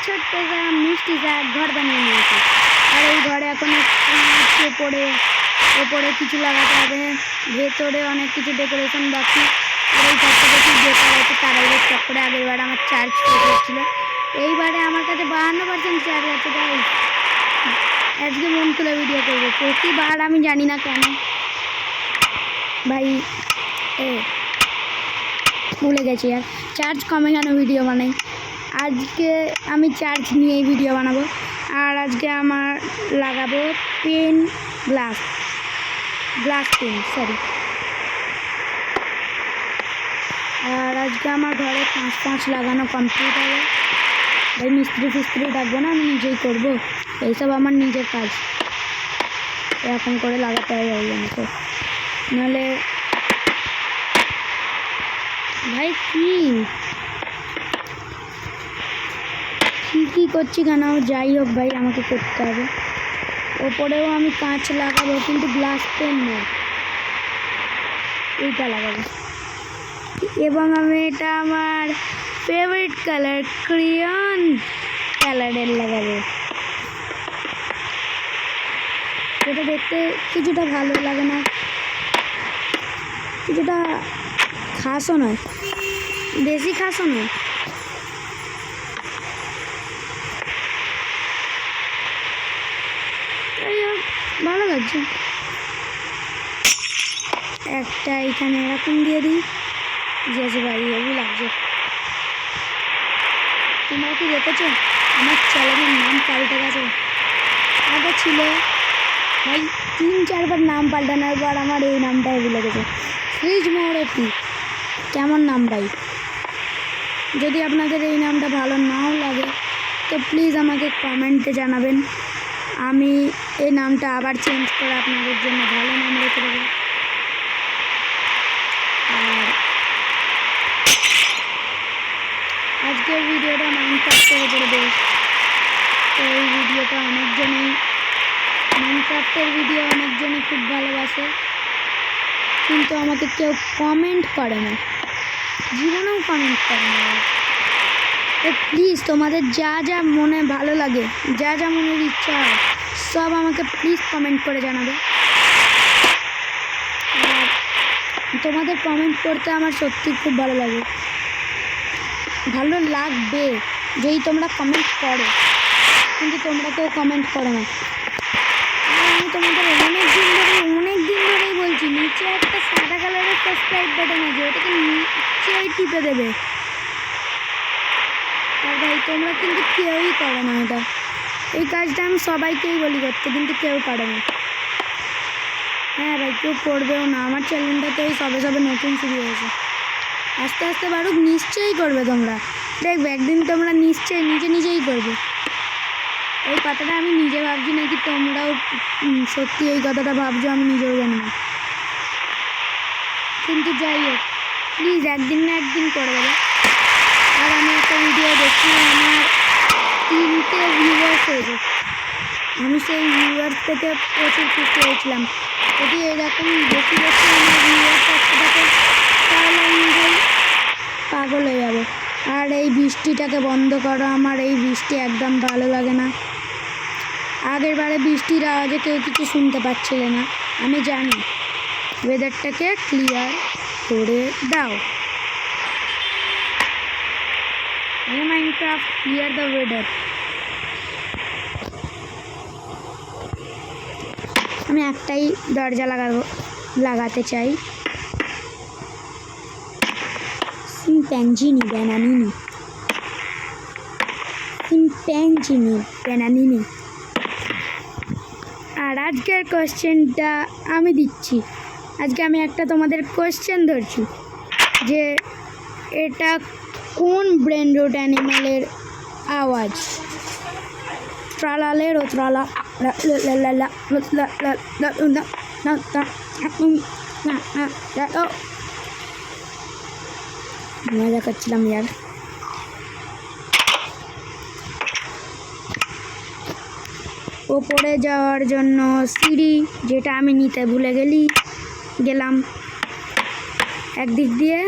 ছোট্ট মিষ্টি এক ঘর বানিয়ে নিয়েছি। আর এই ঘরে এখন ওপরে কিছু লাগাতে হবে, ভেতরে অনেক কিছু ডেকোরেশন বাকি। আর এই ঘরটা বেশি বেকার হচ্ছে তারাইয়ের চক্করে। আগেরবার আমার চার্জ শেষ হচ্ছিল, এইবারে আমার কাছে 52% চার্জ আছে। তাই আজকে মন খুলে ভিডিও করবো। প্রতিবার আমি জানি না কেন ভাই ভুলে গেছি আর চার্জ কমে কেন ভিডিও বানাই। আজকে আমি চার্জ নিয়েই ভিডিও বানাবো। আর আজকে আমার লাগাবো পেন গ্লাস পেন সরি। আর আজকে আমার ঘরে 5 লাগানো কমপ্লিট হবে। ভাই মিস্ত্রি ডাকবো না, আমি নিজেই করবো। এইসব আমার নিজের কাজ, এরকম করে লাগাতে হবে আমাকে। নাহলে ভাই কি করছি কেন, যাই হোক ভাই আমাকে করতে হবে। ওপরেও আমি কাঁচ লাগাবো, কিন্তু গ্লাস পেন নেই, এইটা লাগাবো। এবং আমি এটা আমার ফেভারিট কালার ক্রিয়ন কালারের লাগাবো। এটা দেখতে কিছুটা ভালো লাগে না, কিছুটা খাসও নয়, বেশি খাসও নয়। ভালো লাগছে। একটা এখানে এরকম দিয়ে দিই, যে ভাই হেভি লাগছে। তোমরা কি দেখেছো আমার চ্যানেলের নাম পাল্টে গেছে? আগে ছিল ভাই 3-4 বার নাম পাল্টানোর পর আমার এই নামটা হেভি লেগেছে, ফ্রিজ মোড়েটি। কেমন নাম ভাই? যদি আপনাদের এই নামটা ভালো নাও লাগে তো প্লিজ আমাকে কমেন্টে জানাবেন। আমি এই নামটা আবার চেঞ্জ করে আপনাদের জন্য ভালো নাম রেখে দেবো। আর আজকের ভিডিওটা মাইনক্রাফটের উপরে বেশ, তো এই ভিডিওটা মাইনক্রাফটের ভিডিও অনেকজনই খুব ভালোবাসে, কিন্তু আমাকে কেউ কমেন্ট করে না, জীবনেও কমেন্ট করে না। তো প্লিজ তোমাদের যা মনে ভালো লাগে, যা মনের ইচ্ছা হয় সব আমাকে প্লিজ কমেন্ট করে জানাবে। আর তোমাদের কমেন্ট করতে আমার সত্যি খুব ভালো লাগে, ভালো লাগবে যদি তোমরা কমেন্ট করো, কিন্তু তোমরা কেউ কমেন্ট করো না। আর আমি তোমাদের অনেক দিন ধরেই বলছি, নিচে একটা সাদা কালারের সাবস্ক্রাইব বাটন আছে, ওটাকে নিচেই টিপে দেবে। আর ভাই তোমরা কিন্তু কেউই করো না এটা। এই কাজটা আমি সবাইকেই বলি করতে, কিন্তু কেউ করে না। হ্যাঁ ভাই, কেউ করবেও না। আমার চ্যানেলটাতেই সবে নতুন শুরু হয়েছে, আস্তে আস্তে বাড়ুক, নিশ্চয়ই করবে তোমরা। দেখবে একদিন তোমরা নিশ্চয়ই নিজেই করবে। এই কথাটা আমি নিজে ভাবছি নাকি তোমরাও সত্যি এই কথাটা ভাবছো আমি নিজেও জানি না, কিন্তু যাই হোক প্লিজ একদিন না একদিন করে দেবে। আর আমি একটা ভিডিও দেখছি, আমার 3টে ভিউয়ার্স হয়েছে। আমি সেই ভিউয়ার্স থেকে প্রচুর খুশি হয়েছিলাম। যদি এরকম বেশি আমার ভিউয়ার্স আসতে থাকে তাহলে আমি নিজেই পাগল হয়ে যাবো। আর এই বৃষ্টিটাকে বন্ধ করো, আমার এই বৃষ্টি একদম ভালো লাগে না। আগের বারে বৃষ্টির আওয়াজে কেউ কিছু শুনতে পাচ্ছিল না, আমি জানি। ওয়েদারটাকে ক্লিয়ার করে দাও। Minecraft clear the weather. আমি একটাই দরজা লাগাতে চাই, সিম্প্যাঞ্জিনি ব্যানানিনি। আর আজকের কোয়েশ্চেনটা আমি দিচ্ছি। আজকে আমি একটা তোমাদের কোয়েশ্চেন ধরছি যে এটা কোন ব্রেন রুট অ্যানিমালের আওয়াজ? ট্রালালের ও ট্রালা মজা করছিলাম ইয়ার। ওপরে যাওয়ার জন্য সিঁড়ি, যেটা আমি নিতে ভুলে গেলাম একদিক দিয়ে।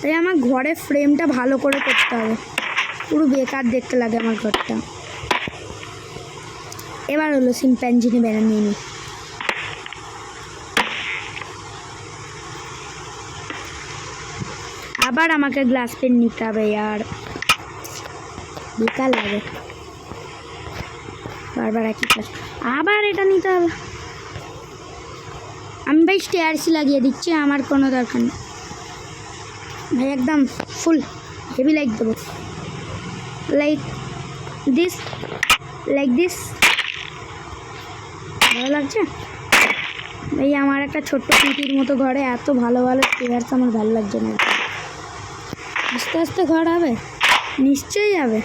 তাই আমার ঘরের ফ্রেমটা ভালো করে করতে হবে, পুরো বেকার দেখতে লাগে আমার ঘরটা। এবার হলো শিম্প্যাঞ্জিনি বানিয়ে নিই। আবার আমাকে গ্লাস পেন নিতে হবে, আর বেকার লাগে বারবার একই কাজ, আবার এটা নিতে হবে। আমি ভাই স্টেয়ারসই লাগিয়ে দিচ্ছি, আমার কোনো দরকার নেই ভাই, একদম ফুল হেভি লাইক দেবো, লাইক দিস, ভালো লাগছে ভাই। আমার একটা ছোট্ট পিটির মতো ঘরে এত ভালো ভালো স্টেয়ার্স আমার ভালো লাগছে না। আস্তে আস্তে ঘর হবে, নিশ্চয়ই হবে।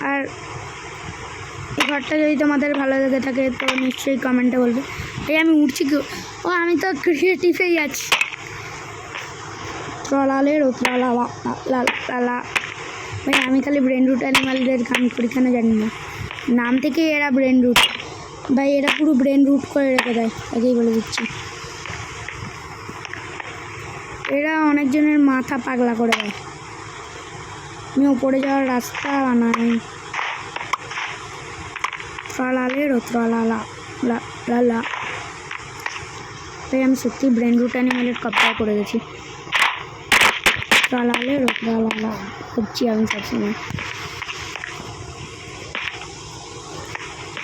আর এই ঘরটা যদি তোমাদের ভালো লেগে থাকে তো নিশ্চয়ই কমেন্টে বলবে। এই আমি উঠছি কি, ও আমি তো ক্রিয়েটিভেই আছি। ট্রলালের ও ট্রলালা ভাই, আমি খালি ব্রেন রুট অ্যানিমালদের গান করি কেন জানি না, নাম থেকে এরা ব্রেন রুট ভাই, এরা পুরো ব্রেন রুট করে রেখে দেয়, আগেই বলে দিচ্ছি। এরা অনেকজনের মাথা পাগলা করে দেয়। আমি ওপরে যাওয়ার রাস্তা বানাই, ট্রলালের ও ট্রলালা ভাই, আমি সত্যি ব্রেন রুট অ্যানিমালের কপটা করে গেছি। ট্রলালের ও ট্রলালা করছি আমি সবসময়।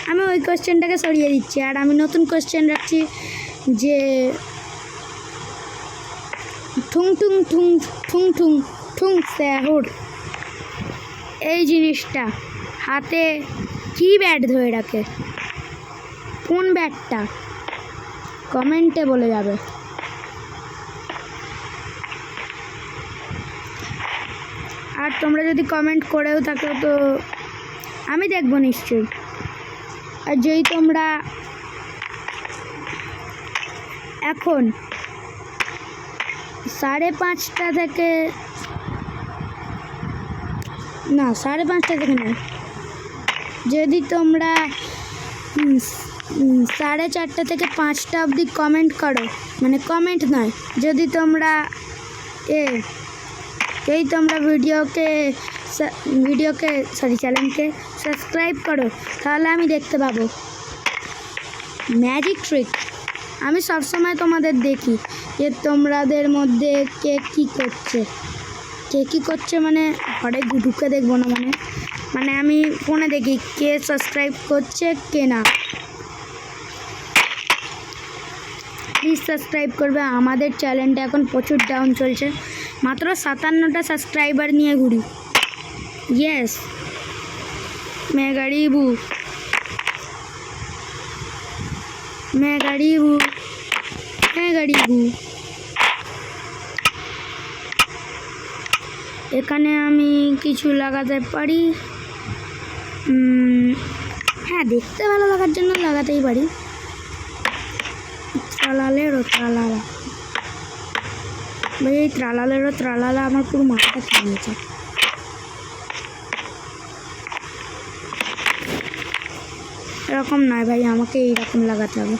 আমি ওই কোয়েশ্চেনটাকে সরিয়ে দিচ্ছি, আর আমি নতুন কোয়েশ্চেন রাখছি যে ঠুং ঠুং ঠুং ঠুং ঠুং ঠুং স্যাহুর, এই জিনিসটা হাতে কি ব্যাট ধরে রাখে, কোন ব্যাটটা কমেন্টে বলে যাবে। আর তোমরা যদি কমেন্ট করেও থাকো তো আমি দেখবো নিশ্চয়ই। আর যদি তোমরা এখন 5:30 থেকে না 5:30 থেকে নয়, যদি তোমরা 4:30 থেকে 5টা অবধি কমেন্ট করো, মানে কমেন্ট নয়, যদি তোমরা ভিডিওকে চ্যানেলকে সাবস্ক্রাইব করো, তাহলে আমি দেখতে পাবো ম্যাজিক ট্রিক। আমি সবসময় তোমাদের দেখি যে তোমাদের মধ্যে কে কী করছে, মানে ঘরে ঢুকে দেখবো না, মানে আমি ফোনে দেখি কে সাবস্ক্রাইব করছে কে না। প্লিজ সাবস্ক্রাইব করবে, আমাদের চ্যানেলটা এখন প্রচুর ডাউন চলছে, মাত্র 57টা সাবস্ক্রাইবার নিয়ে ঘুরি। ইয়েস मैं गरीब हूँ। এখানে আমি কিছু লাগাতে পারি, হ্যাঁ দেখতে ভালো লাগার জন্য লাগাতেই পারি। ট্রালালেরও ট্রালালা ভাই, এই ট্রালালেরও ট্রালালা আমার পুরো মাথাটা খেয়ে নিয়েছে। এরকম নয় ভাই, আমাকে এইরকম লাগাতে হবে।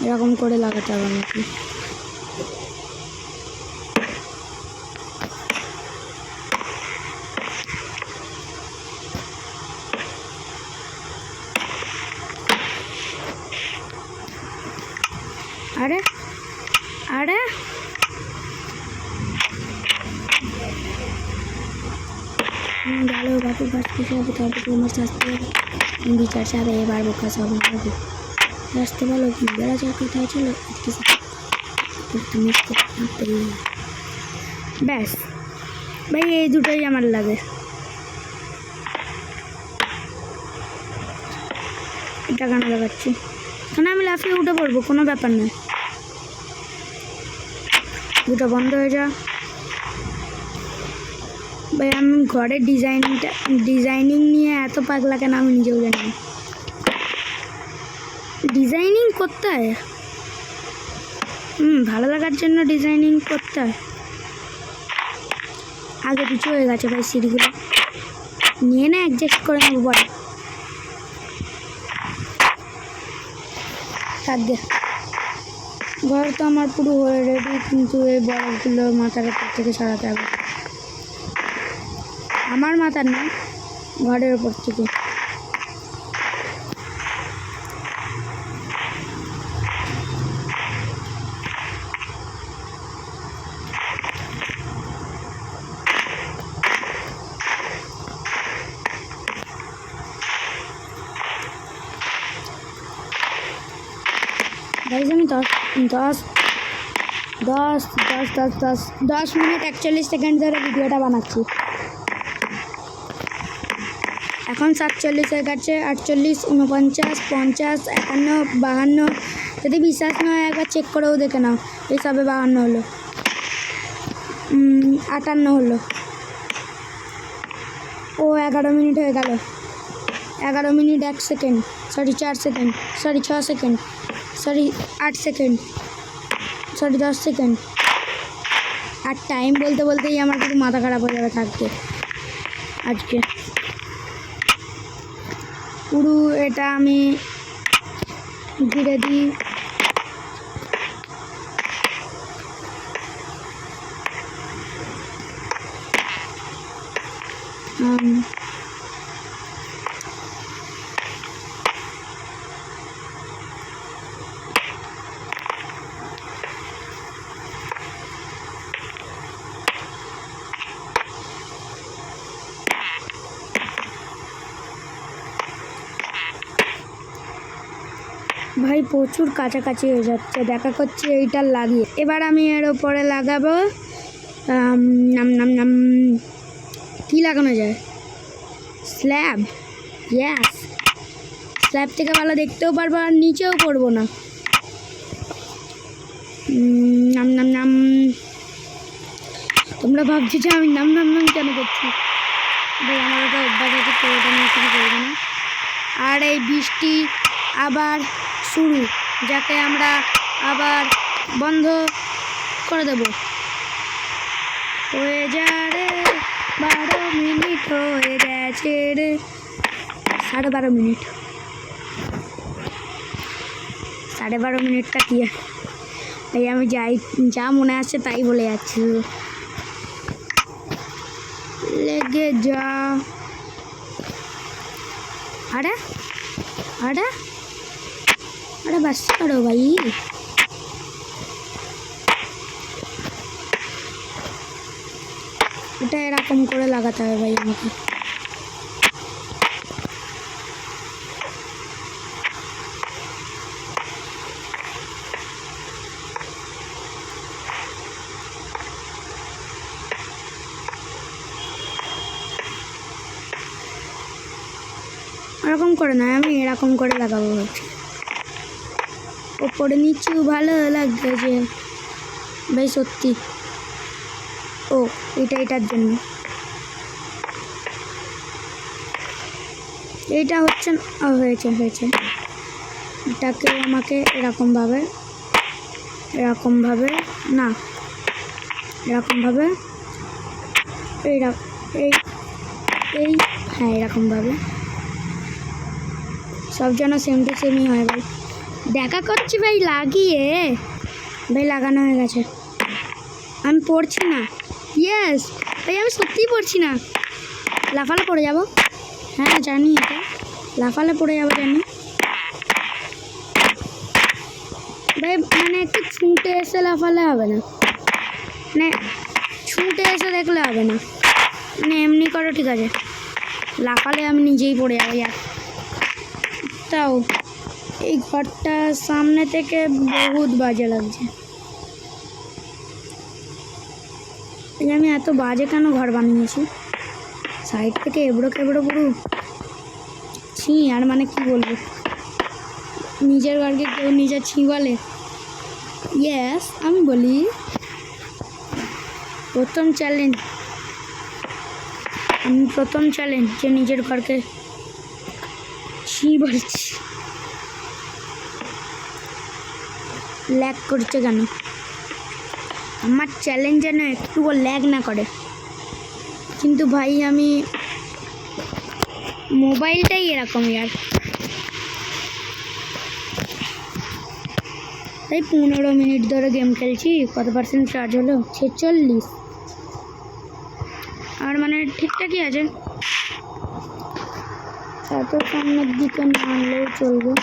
এরকম করে লাগাতে হবে আমাকে। আরে আরে ভালো বাবু বাস কিছু হবে, তবে তোমার শাস্তি বিচার সাবে, এবার বোকা সব হবে। আসতে বলো কি বেড়া যার কোথায় চলো, তুমি ব্যাস ভাই, এই দুটোই আমার লাগে। এটা কেন লাগাচ্ছি, কেন আমি লাফিয়ে উঠে পড়বো, কোনো ব্যাপার নয়। দুটো বন্ধ হয়ে যা ভাই। আমি ঘরের ডিজাইনিং নিয়ে এত পাগলা কেন আমি নিজেও জানি না। ডিজাইনিং করতে হয়, ভালো লাগার জন্য ডিজাইনিং করতে হয়। আগে পিছু হয়ে গেছে ভাই সিঁড়িগুলো। নিয়ে না অ্যাডজাস্ট করে নেবো পরে। থাকবে ঘর তো আমার পুরো হয়ে রেডি, কিন্তু এই বরফগুলো মাথার উপর থেকে সরাতে হবে। আমার মাথার না, ঘরের উপর থেকে। গাইজ আমি 10 মিনিট 41 সেকেন্ড ধরে ভিডিওটা বানাচ্ছি। এখন 47 হয়ে গেছে, 48, 49, 50, 51, 52। যদি বিশ্বাস না হয় একবার চেক করেও দেখে নাও। এই সবে 52 হলো, 58 হলো। ও 11 মিনিট হয়ে গেল। 11 minute 1 second, sorry 4 second, sorry 6 second, sorry 8 second, sorry 10 second. আর টাইম বলতে বলতেই আমার কিন্তু মাথা খারাপ হয়ে যাবে থাকতে আজকে পুরো। এটা আমি ধীরে দিই। ভাই প্রচুর কাছাকাছি হয়ে যাচ্ছে, দেখা করছি এইটার লাগিয়ে। এবার আমি এর ওপরে লাগাবো কি লাগানো যায়? স্ল্যাব। ইয়াস, স্ল্যাব থেকে ভালো দেখতেও পারবো আর নিচেও পড়বো না। তোমরা ভাবছো যে আমি নাম কেন করছি? ভাই আমার ওটা অভ্যাস আছে, তো ওটা নিয়ে কিছু করবো না। আর এই বৃষ্টি আবার শুরু, যাকে আমরা আবার বন্ধ করে দেব। হয়ে যা রে 12 মিনিট হয়ে গেছে রে, 12.5 মিনিট। 12.5 মিনিটটা কি? এই আমি যা মনে আসছে তাই বলে যাচ্ছি। লেগে যা। আরে আরে আরে বাস করো ভাই। এটা এরকম করে লাগাতে হবে ভাই আমাকে। এরকম করে না, আমি এরকম করে লাগাবো ভাবছি। ওপরে নিচেও ভালো লাগবে যে ভাই সত্যি। ও এটার জন্য এইটা হচ্ছে না। হয়েছে এটাকে আমাকে এরকমভাবে না, এরকমভাবে এই হ্যাঁ এরকমভাবে সব যেন সেম টু সেমই হয় ভাই। দেখা করছি ভাই লাগিয়ে। ভাই লাগানো হয়ে গেছে। আমি পড়ছি না। ইয়েস ভাই, আমি সত্যিই পড়ছি না। লাফালে পড়ে যাব। হ্যাঁ জানি, এটা লাফালে পড়ে যাবো জানি ভাই। মানে একটু ছুটে এসে লাফালে হবে না, মানে ছুটে এসে দেখলে হবে না, মানে এমনি করো ঠিক আছে। লাফালে আমি নিজেই পড়ে যাবো। তাও এই ঘরটা সামনে থেকে বহুত বাজে লাগছে। আমি এত বাজে কেন ঘর বানিয়েছি? সাইড থেকে এবড়ো কেবড়ো পুরো ছি। আর মানে কি বলবো, নিজের ঘরকে কেউ নিজের ছি বলে? ইয়েস আমি বলি। প্রথম চ্যালেঞ্জ যে নিজের ঘরকে ছি বলছি। ল্যাগ করছে কেন? আমার চ্যালেঞ্জ যেন একটুও ল্যাগ না করে। কিন্তু ভাই আমি মোবাইলটাই এরকম ইয়ার। এই 15 মিনিট ধরে গেম খেলছি, কত পার্সেন্ট চার্জ হলো? 46। আর মানে ঠিকঠাকই আছে, এত সামনের দিকে না আনলেও চলবে।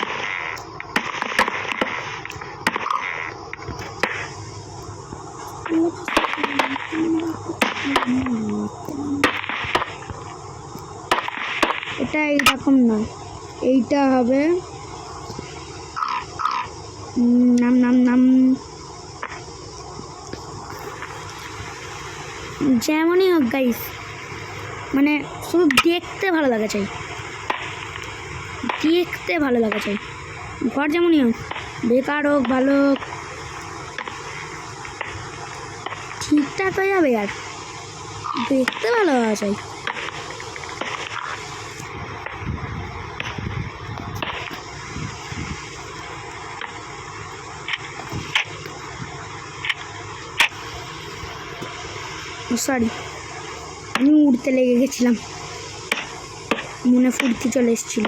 এটা এইরকম না, এইটা হবে নাম নাম নাম যেমনই হোক গাইস, মানে শুধু দেখতে ভালো লাগা চাই, দেখতে ভালো লাগা চাই। ঘর যেমনই হোক, বেকার হোক ভালো হোক, ঠিকঠাক হয়ে যাবে আর দেখতে ভালো লাগা চাই। সরি, আমি উড়তে লেগে গেছিলাম, মনে ফুর্তি চলে এসেছিল।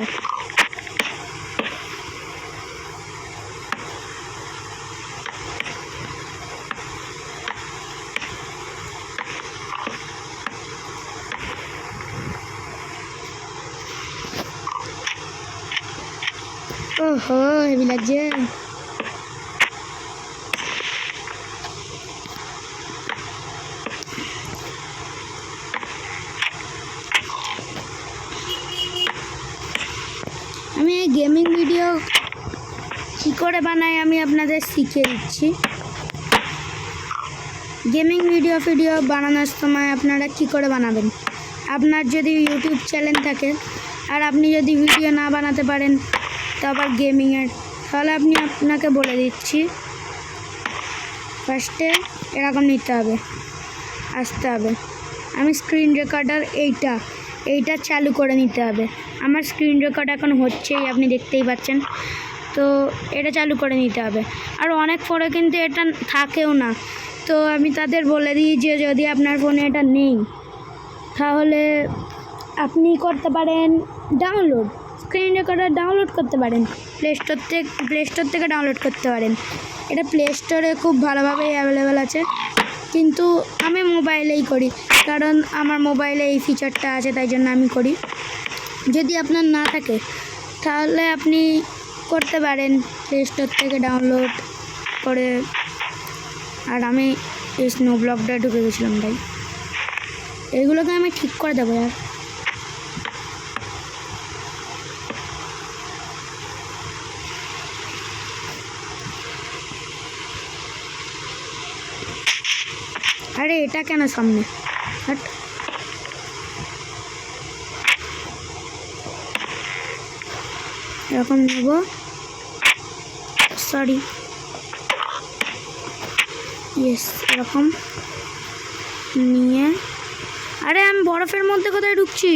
ওহো, হেভি লাগছে। আমি এই গেমিং ভিডিও কী করে বানাই আমি আপনাদের শিখিয়ে দিচ্ছি। গেমিং ভিডিও বানানোর সময় আপনারা কী করে বানাবেন, আপনার যদি ইউটিউব চ্যানেল থাকে আর আপনি যদি ভিডিও না বানাতে পারেন তো আবার গেমিংয়ের, তাহলে আপনাকে বলে দিচ্ছি। ফার্স্টে এরকম নিতে হবে, আসতে হবে। আমি স্ক্রিন রেকর্ডার এইটা চালু করে নিতে হবে। আমার স্ক্রিন রেকর্ড এখন হচ্ছেই, আপনি দেখতেই পাচ্ছেন। তো এটা চালু করে নিতে হবে। আর অনেক ফোনে কিন্তু এটা থাকেও না, তো আমি তাদের বলে দিই যে যদি আপনার ফোনে এটা নেই তাহলে আপনি করতে পারেন ডাউনলোড, স্ক্রিন রেকর্ডার ডাউনলোড করতে পারেন প্লে স্টোর থেকে ডাউনলোড করতে পারেন। এটা প্লে স্টোরে খুব ভালোভাবেই অ্যাভেলেবেল আছে, কিন্তু আমি মোবাইলেই করি, কারণ আমার মোবাইলে এই ফিচারটা আছে, তাই জন্য আমি করি। যদি আপনার না থাকে তাহলে আপনি করতে পারেন প্লে স্টোর থেকে ডাউনলোড করে। আর আমি এই স্নো ব্লকটা ঢুকে গেছিলাম, তাই এইগুলোকে আমি ঠিক করে দেবো। আরে এটা কেন সামনে, বাট এরকম নেব, সরি ইয়েস, এরকম নিয়ে। আরে আমি বরফের মধ্যে কোথায় ঢুকছি?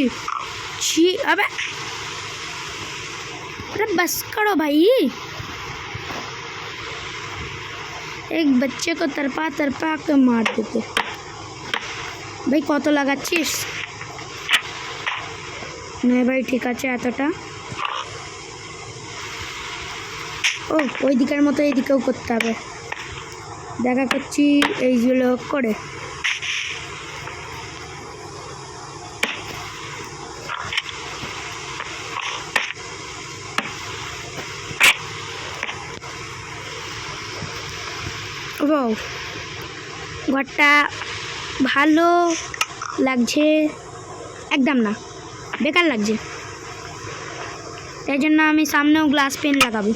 আবে अरे बस करो भाई, एक बच्चे को तरपा के मार देते भाई। কত লাগাচ্ছিস? না ভাই ঠিক আছে, এতটা। ও ওই দিকের মতো এই দিকেও করতে হবে, দেখা করছি এইগুলো করে। ও ঘরটা ভালো লাগছে? একদম না, বেকার লাগছে। তাই জন্য আমি সামনেও গ্লাস পেন লাগাবো।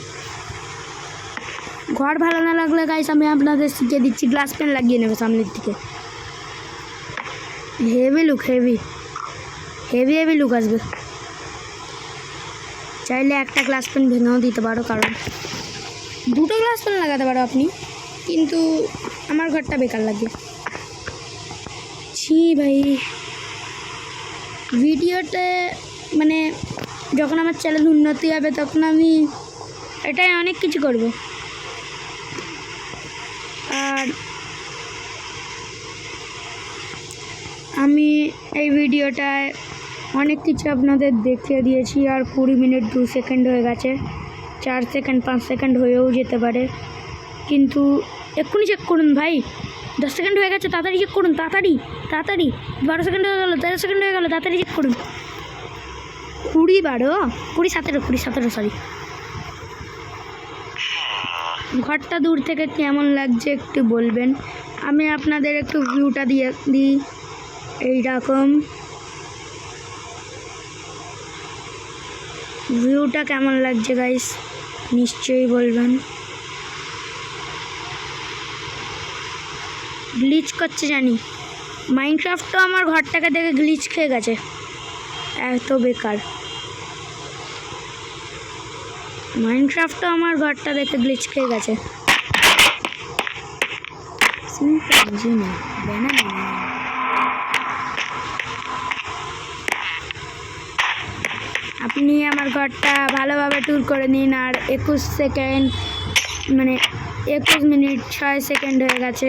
ঘর ভালো না লাগলে গাইস আমি আপনাদের শিখিয়ে দিচ্ছি, গ্লাস পেন লাগিয়ে নেবে সামনের দিকে। হেভি লুক, হেভি লুক আসবে। চাইলে একটা গ্লাস পেন ভেঙেও দিতে পারো, কারণ দুটো গ্লাস পেন লাগাতে পারো আপনি, কিন্তু আমার ঘরটা বেকার লাগে। ছি ভাই, ভিডিওতে মানে যখন আমার চ্যানেল উন্নতি হবে তখন আমি এটাই অনেক কিছু করব। আর আমি এই ভিডিওটায় অনেক কিছু আপনাদের দেখিয়ে দিয়েছি। আর 20 মিনিট 2 সেকেন্ড হয়ে গেছে, 4 সেকেন্ড 5 সেকেন্ড হয়েও যেতে পারে, কিন্তু এক্ষুনি চেক করুন ভাই। 10 সেকেন্ড হয়ে গেছে, তাড়াতাড়ি চেক করুন, তাড়াতাড়ি তাড়াতাড়ি। 12 সেকেন্ড হয়ে গেলো, 13 সেকেন্ড হয়ে গেলো, তাড়াতাড়ি চেক করুন। 20 17 সরি। ঘরটা দূর থেকে কেমন লাগছে একটু বলবেন। আমি আপনাদের একটু ভিউটা দিয়ে দিই। এইরকম ভিউটা কেমন লাগছে গাইস নিশ্চয়ই বলবেন। গ্লিচ করছে জানি, মাইনক্রাফট তো আমার ঘরটাকে দেখে গ্লিচ খেয়ে গেছে, এত বেকার। মাইনক্রাফট তো আমার ঘরটা দেখে গ্লিচ খেয়ে গেছে। আপনি আমার ঘরটা ভালোভাবে ট্যুর করে নিন। আর 21 সেকেন্ড মানে 21 মিনিট 6 সেকেন্ড হয়ে গেছে,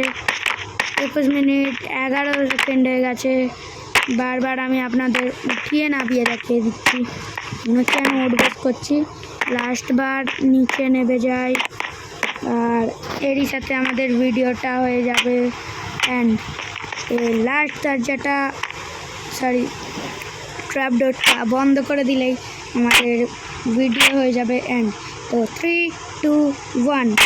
21 মিনিট 11 সেকেন্ড হয়ে গেছে। বারবার আমি আপনাদের উঠিয়ে নামিয়ে দেখিয়ে দিচ্ছি, মনে হচ্ছে আমি উঠবোস করছি। লাস্ট বার নিচে নেমে যাই, আর এরই সাথে আমাদের ভিডিওটা হয়ে যাবে অ্যান্ড এই লাস্ট দরজাটা ট্র্যাপ ডোরটা বন্ধ করে দিলেই আমাদের ভিডিও হয়ে যাবে এন্ড। তো 3 2 1